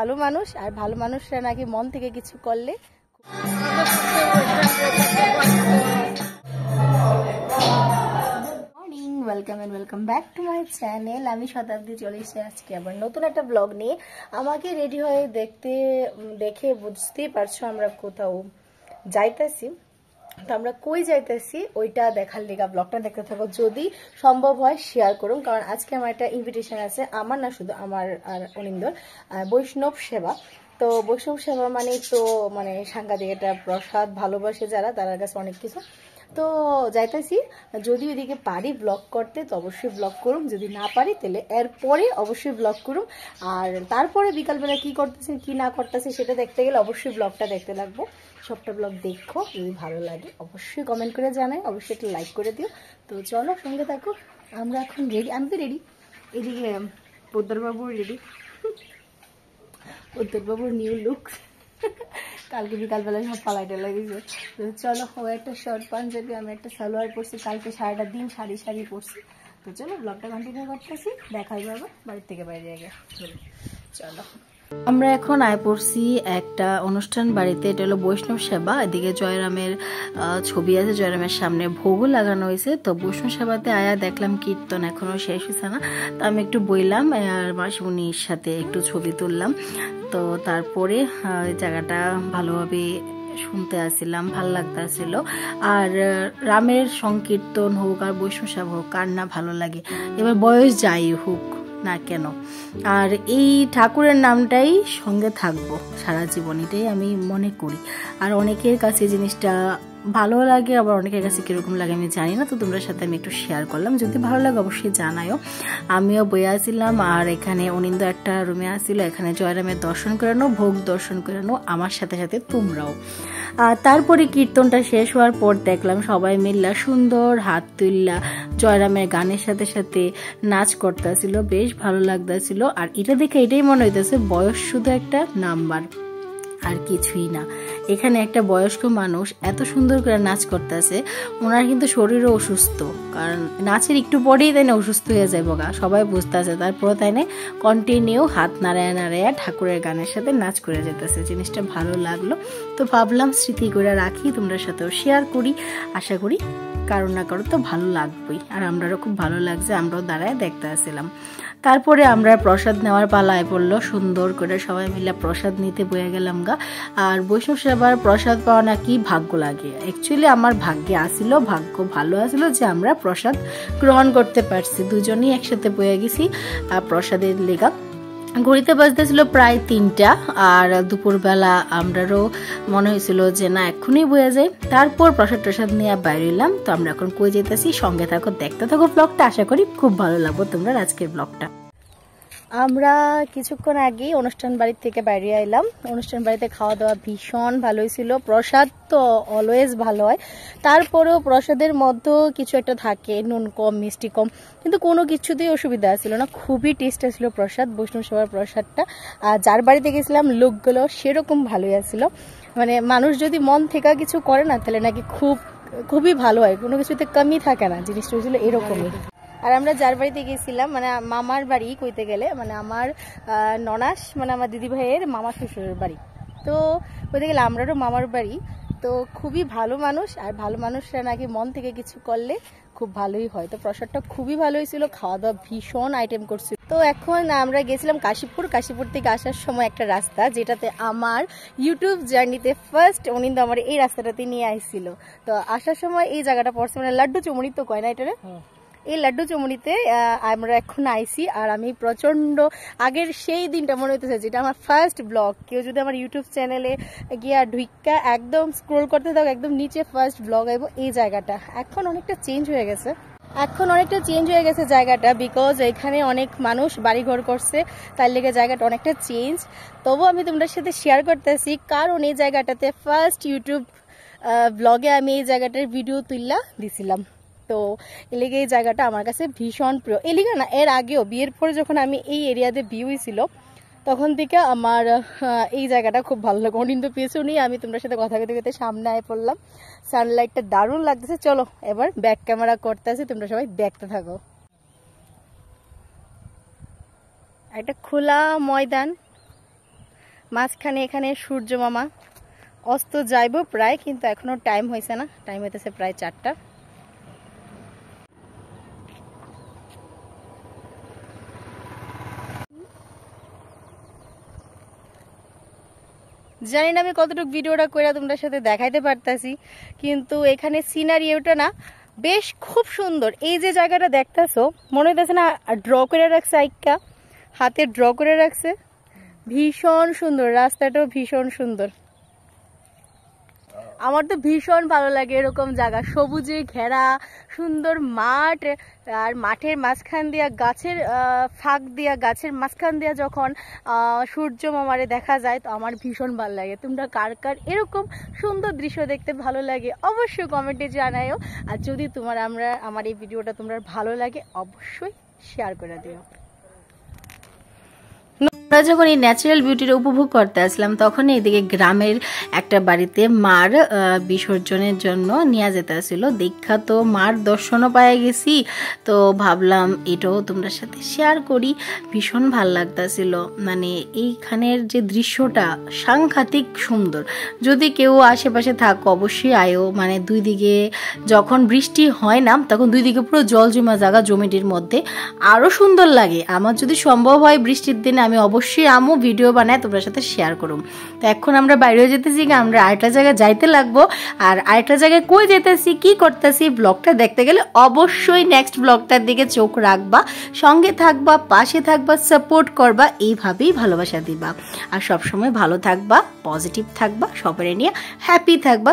ভালো মানুষ, আর ভালো মানুষরা নাকি মন থেকে কিছু করলে। Morning, welcome and welcome back to my channel. আমি শতাব্দী চলে এসেছি আজকে আবার নতুন একটা ব্লগ নিয়ে। আমাকে রেডি হয়ে দেখে বুঝতেই পারছো আমরা কোথাও যাইতেছি। তো আমরা কই যাইতেছি ওইটা দেখার লেগা ব্লগটা দেখতে থাকো, যদি সম্ভব হয় শেয়ার করুন। কারণ আজকে আমার একটা ইনভিটেশন আছে, আমার না শুধু আমার আর অনিন্দর, বৈষ্ণব সেবা। তো বৈষ্ণব সেবা মানে তো মানে সাংঘাতিক একটা প্রসাদ, ভালোবাসে যারা তার কাছে অনেক কিছু। তো যাইতেছি, যদি ওইদিকে পারি ব্লগ করতে তো অবশ্যই ব্লগ করুম, যদি না পারি তাহলে এরপরে অবশ্যই ব্লগ করুম। আর তারপরে বিকালবেলা কি করতেছি কি না করতেছি সেটা দেখতে গেলে অবশ্যই ব্লগটা দেখতে লাগবো। সবটা ব্লগ দেখো, যদি ভালো লাগে অবশ্যই কমেন্ট করে জানাই, অবশ্যই একটা লাইক করে দিও। তো চলো সঙ্গে থাকো। আমরা এখন রেডি, আমি তো রেডি, এদিকে পোদ্দারবাবুর রেডি, পোদ্দারবাবুর নিউ লুক। কালকে বিকালবেলা সব পালাইটা লাগিয়েছে। তো চলো, ও একটা শর্ট পাঞ্জাবি, আমি একটা সালোয়ার পরছি, কালকে সারাটা দিন শাড়ি পরছি। তো চলো ব্লগটা কন্টিনিউ করতেছি, দেখাই যাবো বাড়ির থেকে বাইরে আগে। চলো আমরা এখন আয় পড়ছি একটা অনুষ্ঠান বাড়িতে, এটা হলো বৈষ্ণব সেবা। এদিকে জয়রামের ছবি আছে, জয়রামের সামনে ভোগও লাগানো হয়েছে। তো বৈষ্ণব সেবাতে আয়া দেখলাম কীর্তন এখনো শেষ হয়েছে না, তো আমি একটু বইলাম আর মাসিমণির সাথে একটু ছবি তুললাম। তো তারপরে জায়গাটা ভালোভাবে শুনতে আসছিলাম, ভাল লাগতেছিল। আর রামের সংকীর্তন হোক আর বৈষ্ণব সেবা হোক, কার না ভালো লাগে, এবার বয়স যাই হোক না কেন। আর এই ঠাকুরের নামটাই সঙ্গে থাকবো সারা জীবন, এটাই আমি মনে করি। আর অনেকের কাছে জিনিসটা ভালো লাগে, আবার অনেকের কাছে কিরকম লাগে আমি জানি না। তো তোমরা সাথে আমি একটু শেয়ার করলাম, যদি ভালো লাগে অবশ্যই জানায়ও। আমিও বইয়ে আসছিলাম, আর এখানে অনিন্দ একটা রুমে আসছিল, এখানে জয়রামের দর্শন করানো, ভোগ দর্শন করানো, আমার সাথে সাথে তোমরাও। তারপরে কীর্তনটা শেষ হওয়ার পর দেখলাম সবাই মিল্লা সুন্দর হাত তুললা জয়রামের গানের সাথে সাথে নাচ করতেছিল, বেশ ভালো লাগতেছিল। আর এটা দেখে এটাই মনে হইতেছে বয়স শুধু একটা নাম্বার, আর কিছুই না। এখানে একটা বয়স্ক মানুষ এত সুন্দর করে নাচ করতেছে, ওনার কিন্তু শরীরও অসুস্থ, কারণ নাচের একটু পরেই তাই না অসুস্থ হয়ে যায় বগা, সবাই বুঝতেছে। তারপরে তাই না কন্টিনিউ হাত নাড়ায়া ঠাকুরের গানের সাথে নাচ করে যেতেছে, জিনিসটা ভালো লাগলো। তো ভাবলাম স্মৃতি করে রাখি, তোমরা সাথেও শেয়ার করি, আশা করি কারো না কারো তো ভালো লাগবেই। আর আমরাও খুব ভালো লাগছে, আমরাও দাঁড়ায় দেখতে আসছিলাম। তারপরে আমরা প্রসাদ নেওয়ার পালায় পড়লো, সুন্দর করে সবাই মিলে প্রসাদ নিতে বয়ে গেলাম গা। আর বৈষ্ণব সেবার প্রসাদ পাওয়া নাকি ভাগ্য লাগে। অ্যাকচুয়ালি আমার ভাগ্যে আসিল, ভাগ্য ভালো আসিল যে আমরা প্রসাদ গ্রহণ করতে পারছি, দুজনই একসাথে বয়ে গেছি প্রসাদের লেগা। ঘড়িতে বাজতেছিল প্রায় 3টা, আর দুপুরবেলা আমরারও মনে হয়েছিল যে না এক্ষুনি বয়ে যায়। তারপর প্রসাদ নিয়ে বাইরে এলাম। তো আমরা এখন কই যেতেছি, সঙ্গে থাকো, দেখতে থাকো ব্লগটা, আশা করি খুব ভালো লাগবে তোমরা আজকের ব্লগটা। আমরা কিছুক্ষণ আগে অনুষ্ঠান বাড়ির থেকে বাইরে এলাম। অনুষ্ঠান বাড়িতে খাওয়া দাওয়া ভীষণ ভালোই ছিল, প্রসাদ তো অলওয়েজ ভালো হয়, তারপরেও প্রসাদের মধ্যেও কিছু একটা থাকে, নুন কম মিষ্টি কম, কিন্তু কোনো কিছুতেই অসুবিধা ছিল না, খুবই টেস্ট ছিল প্রসাদ, বৈষ্ণব সেবার প্রসাদটা। আর যার বাড়িতে গেছিলাম লোকগুলো সেরকম ভালোই আসছিল, মানে মানুষ যদি মন থেকে কিছু করে না তাহলে নাকি খুবই ভালো হয়, কোনো কিছুতে কমই থাকে না, জিনিসটা হয়েছিল এরকমই। আর আমরা যার বাড়িতে গেছিলাম, মানে মামার বাড়ি কইতে গেলে, মানে আমার ননাস, মানে আমার দিদি ভাইয়ের মামা শ্বশুরের বাড়ি। তো কইতে গেলে আমরারও মামার বাড়ি। তো খুবই ভালো মানুষ, আর ভালো মানুষরা নাকি মন থেকে কিছু করলে খুব ভালোই হয়। তো প্রসাদটা খুবই ভালো হয়েছিল, খাওয়া দাওয়া ভীষণ আইটেম করছিল। তো এখন আমরা গেছিলাম কাশীপুর থেকে আসার সময় একটা রাস্তা, যেটাতে আমার ইউটিউব জার্নিতে ফার্স্ট অনিন্দ আমার এই রাস্তাটাতে নিয়ে আসছিল। তো আসার সময় এই জায়গাটা পড়ছে, মানে লাড্ডু চুমুনি তো কয় না এটারে, এই লাড্ডু চুমুনিতে আমরা এখন আইসি। আর আমি প্রচন্ড আগের সেই দিনটা মনে হইতেছে যেটা আমার ফার্স্ট ব্লগ, কেউ যদি আমার ইউটিউব চ্যানেলে গিয়া ঢুইকা একদম স্ক্রোল করতে থাকো, একদম নিচে ফার্স্ট ব্লগ আইব এই জায়গাটা। এখন অনেকটা চেঞ্জ হয়ে গেছে জায়গাটা, বিকজ এখানে অনেক মানুষ বাড়িঘর করছে, তার লেগে জায়গাটা অনেকটা চেঞ্জ। তবু আমি তোমাদের সাথে শেয়ার করতেছি, কারণ এই জায়গাটাতে ফার্স্ট ইউটিউব ব্লগে আমি এই জায়গাটার ভিডিও তুললা দিছিলাম। তো এলিগে এই জায়গাটা আমার কাছে ভীষণ প্রিয়। এলিগে না, এর আগেও বিয়ের পরে যখন আমি এই এরিয়াতে বিয়ে হয়েছিল তখন থেকে আমার এই জায়গাটা খুব ভালো লাগে। অনিন্দ পেছনেই, আমি তোমার সাথে কথা কইতে সামনে আয় পড়লাম, সানলাইটটা দারুণ লাগতেছে। চলো এবার ব্যাক ক্যামেরা করতেছি, তোমরা সবাই দেখতে থাকো। একটা খোলা ময়দান, মাঝখানে এখানে সূর্য মামা অস্ত যাইব প্রায়, কিন্তু এখনো টাইম হয়েছে না, টাইম হইতেছে প্রায় 4টা। জানি না আমি কতটুকু ভিডিওটা করে তোমাদের সাথে দেখাইতে পারতাছি, কিন্তু এখানে সিনারিওটা না বেশ খুব সুন্দর। এই যে জায়গাটা দেখতেছো মনে হইতেছে না ড্র করে রাখছে, আইকা হাতে ড্র করে রাখছে, ভীষণ সুন্দর, রাস্তাটাও ভীষণ সুন্দর। আমার তো ভীষণ ভালো লাগে এরকম জায়গা, সবুজে ঘেরা সুন্দর মাঠ, আর মাঠের মাঝখান দিয়া গাছের ফাঁক দিয়া, গাছের মাঝখান দিয়া যখন সূর্য মামারে দেখা যায় তো আমার ভীষণ ভালো লাগে। তোমরা কার কার এরকম সুন্দর দৃশ্য দেখতে ভালো লাগে অবশ্যই কমেন্টে জানাইও। আর যদি আমার এই ভিডিওটা তোমরা ভালো লাগে অবশ্যই শেয়ার করে দিও। আমরা যখন এই ন্যাচারাল বিউটির উপভোগ করতে আসলাম তখন এইদিকে গ্রামের একটা বাড়িতে মার বিসর্জনের জন্য নিয়ে যেতে আসছিল, দেখা তো মার দর্শনও পায়ে গেছি, তো ভাবলাম এটাও তোমরা সাথে শেয়ার করি। ভীষণ ভাল লাগতেছিল, মানে এইখানের যে দৃশ্যটা সাংঘাতিক সুন্দর। যদি কেউ আশেপাশে থাকো অবশ্যই আয়ো, মানে দুই দিকে যখন বৃষ্টি হয় না তখন দুই দিকে পুরো জল জমা জায়গা, জমিটির মধ্যে আরও সুন্দর লাগে। আমার যদি সম্ভব হয় বৃষ্টির দিনে আমি অবশ্যই আমও ভিডিও বানায় তোমার সাথে শেয়ার করুম। তো এখন আমরা বাইরেও যেতেছি, আমরা আরেকটা জায়গায় যাইতে লাগবো, আর আরেকটা জায়গায় কই যেতেছি কি করতেছি ব্লগটা দেখতে গেলে অবশ্যই নেক্সট ব্লগটার দিকে চোখ রাখবা, সঙ্গে থাকবা, পাশে থাকবা, সাপোর্ট করবা, এইভাবেই ভালোবাসা দিবা। আর সবসময় ভালো থাকবা, পজিটিভ থাকবা, সবাই নিয়ে হ্যাপি থাকবা।